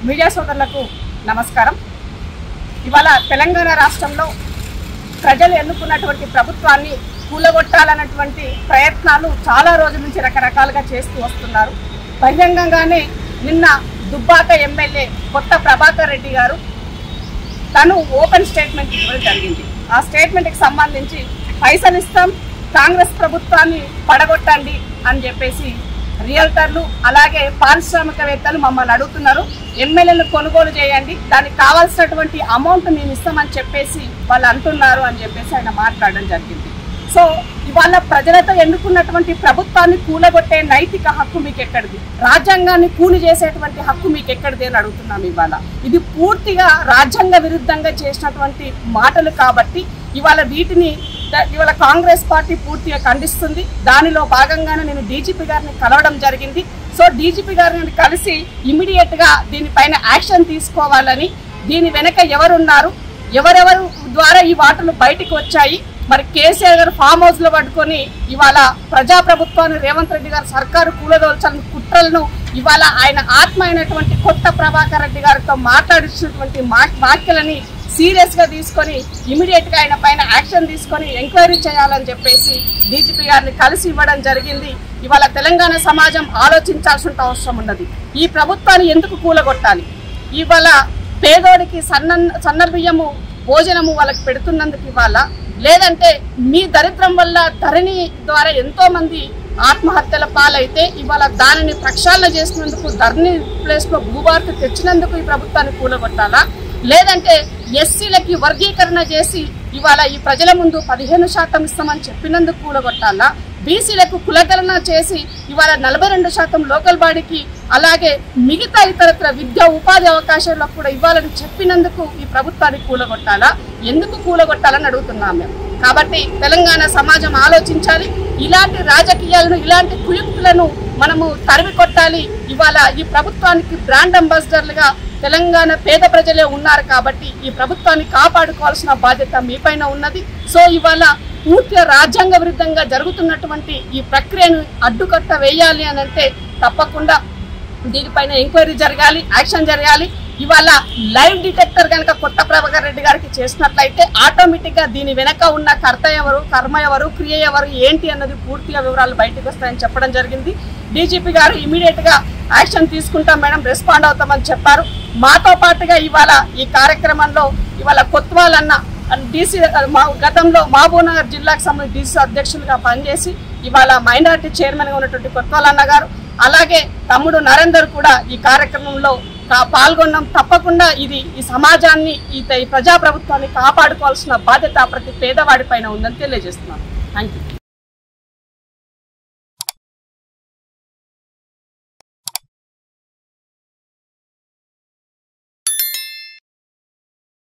Media సోదరులకు నమస్కారం. ఇవాళ తెలంగాణ రాష్ట్రంలో ప్రజలు ఎన్నుకున్నటువంటి ప్రభుత్వాన్ని కూలగొట్టాలన్నటువంటి ప్రయత్నాలు చాలా రోజుల నుంచి రకరకాలుగా చేస్తూ వస్తున్నారు. బహిరంగంగానే నిన్న దుబ్బాక ఎమ్మెల్యే కొత్త ప్రభాకర్ రెడ్డి గారు తను ఓపెన్ స్టేట్మెంట్ ఇవ్వడం జరిగింది. ఆ స్టేట్మెంట్కి సంబంధించి పైసలు ఇస్తాం, కాంగ్రెస్ ప్రభుత్వాన్ని పడగొట్టండి అని చెప్పేసి రియల్టర్లు అలాగే పారిశ్రామికవేత్తలు మమ్మల్ని అడుగుతున్నారు. ఎమ్మెల్యేలను కొనుగోలు చేయండి, దానికి కావాల్సినటువంటి అమౌంట్ మేము ఇస్తామని చెప్పేసి వాళ్ళు అంటున్నారు అని చెప్పేసి ఆయన మాట్లాడడం జరిగింది. సో ఇవాళ ప్రజలతో ఎన్నుకున్నటువంటి ప్రభుత్వాన్ని కూలగొట్టే నైతిక హక్కు మీకు ఎక్కడిది? రాజ్యాంగాన్ని కూలి చేసేటువంటి హక్కు మీకు ఎక్కడిది అని అడుగుతున్నాం. ఇవాళ ఇది పూర్తిగా రాజ్యాంగ విరుద్ధంగా చేసినటువంటి మాటలు కాబట్టి వీటిని ఇవాళ కాంగ్రెస్ పార్టీ పూర్తిగా ఖండిస్తుంది. దానిలో భాగంగానే నేను డీజీపీ గారిని కలవడం జరిగింది. సో డీజీపీ గారిని కలిసి ఇమీడియట్గా దీనిపైన యాక్షన్ తీసుకోవాలని, దీని వెనక ఎవరున్నారు, ఎవరెవరు ద్వారా ఈ వార్తలు బయటికి వచ్చాయి, మరి కేసీఆర్ గారు ఫామ్ హౌస్లో పట్టుకొని ఇవాళ ప్రజాప్రభుత్వాన్ని రేవంత్ రెడ్డి గారు సర్కారు కూలదోల్చాలని కుట్రలను ఇవాళ ఆయన ఆత్మ అయినటువంటి కొత్త ప్రభాకర్ రెడ్డి గారితో మాట్లాడించినటువంటి వ్యాఖ్యలని సీరియస్గా తీసుకొని ఇమీడియట్గా ఆయన పైన యాక్షన్ తీసుకొని ఎంక్వైరీ చేయాలని చెప్పేసి డీజీపీ గారిని కలిసి ఇవ్వడం జరిగింది. ఇవాళ తెలంగాణ సమాజం ఆలోచించాల్సిన అవసరం ఉన్నది. ఈ ప్రభుత్వాన్ని ఎందుకు కూలగొట్టాలి? ఇవాళ పేదోడికి సన్న బియ్యము భోజనము వాళ్ళకి పెడుతున్నందుకు ఇవాళ, లేదంటే మీ దరిద్రం వల్ల ధరణి ద్వారా ఎంతో మంది ఆత్మహత్యల పాలైతే ఇవాళ దానిని ప్రక్షాళన చేసినందుకు ధరణి ప్లేస్లో భూభారతి తెచ్చినందుకు ఈ ప్రభుత్వాన్ని కూలగొట్టాలా, లేదంటే ఎస్సీలకి వర్గీకరణ చేసి ఇవాళ ఈ ప్రజల ముందు 15% ఇస్తామని చెప్పినందుకు కూలగొట్టాలా, బీసీలకు కులగణన చేసి ఇవాళ 42% లోకల్ బాడీకి అలాగే మిగతా ఇతరత్ర విద్యా ఉపాధి అవకాశాలకు కూడా ఇవ్వాలని చెప్పినందుకు ఈ ప్రభుత్వాన్ని కూలగొట్టాలా? ఎందుకు కూలగొట్టాలని అడుగుతున్నాం మేము. కాబట్టి తెలంగాణ సమాజం ఆలోచించాలి. ఇలాంటి రాజకీయాలను, ఇలాంటి కుయుక్తులను మనము తరిమి కొట్టాలి. ఇవాళ ఈ ప్రభుత్వానికి బ్రాండ్ అంబాసిడర్లుగా తెలంగాణ పేద ప్రజలే ఉన్నారు కాబట్టి ఈ ప్రభుత్వాన్ని కాపాడుకోవాల్సిన బాధ్యత మీపైన ఉన్నది. సో ఇవాళ పూర్తిగా రాజ్యాంగ విరుద్ధంగా జరుగుతున్నటువంటి ఈ ప్రక్రియను అడ్డుకట్ట వేయాలి అని అంటే తప్పకుండా దీనిపైన ఎంక్వైరీ జరగాలి, యాక్షన్ జరగాలి. ఇవాళ లైవ్ డిటెక్టర్ కనుక కొత్త ప్రభాకర్ రెడ్డి గారికి చేసినట్లయితే ఆటోమేటిక్గా దీని వెనక ఉన్న కర్త ఎవరు, కర్మ ఎవరు, క్రియ ఎవరు, ఏంటి అన్నది పూర్తిగా వివరాలు బయటకు వస్తాయని చెప్పడం జరిగింది. డీజీపీ గారు ఇమీడియట్గా యాక్షన్ తీసుకుంటాం మేడం, రెస్పాండ్ అవుతామని చెప్పారు. మాతో పాటుగా ఇవాళ ఈ కార్యక్రమంలో ఇవాళ కొత్వాలన్న డీసీ గతంలో మహబూబ్నగర్ జిల్లాకు సంబంధించి డీసీ అధ్యక్షులుగా పనిచేసి ఇవాళ మైనారిటీ చైర్మన్గా ఉన్నటువంటి కొత్వాలన్న గారు, అలాగే తమ్ముడు నరేందర్ కూడా ఈ కార్యక్రమంలో పాల్గొన్నాం. తప్పకుండా ఈ సమాజాన్ని, ఈ ప్రజాప్రభుత్వాన్ని కాపాడుకోవాల్సిన బాధ్యత ప్రతి పేదవాడి పైన ఉందని తెలియజేస్తున్నాను. Thank you.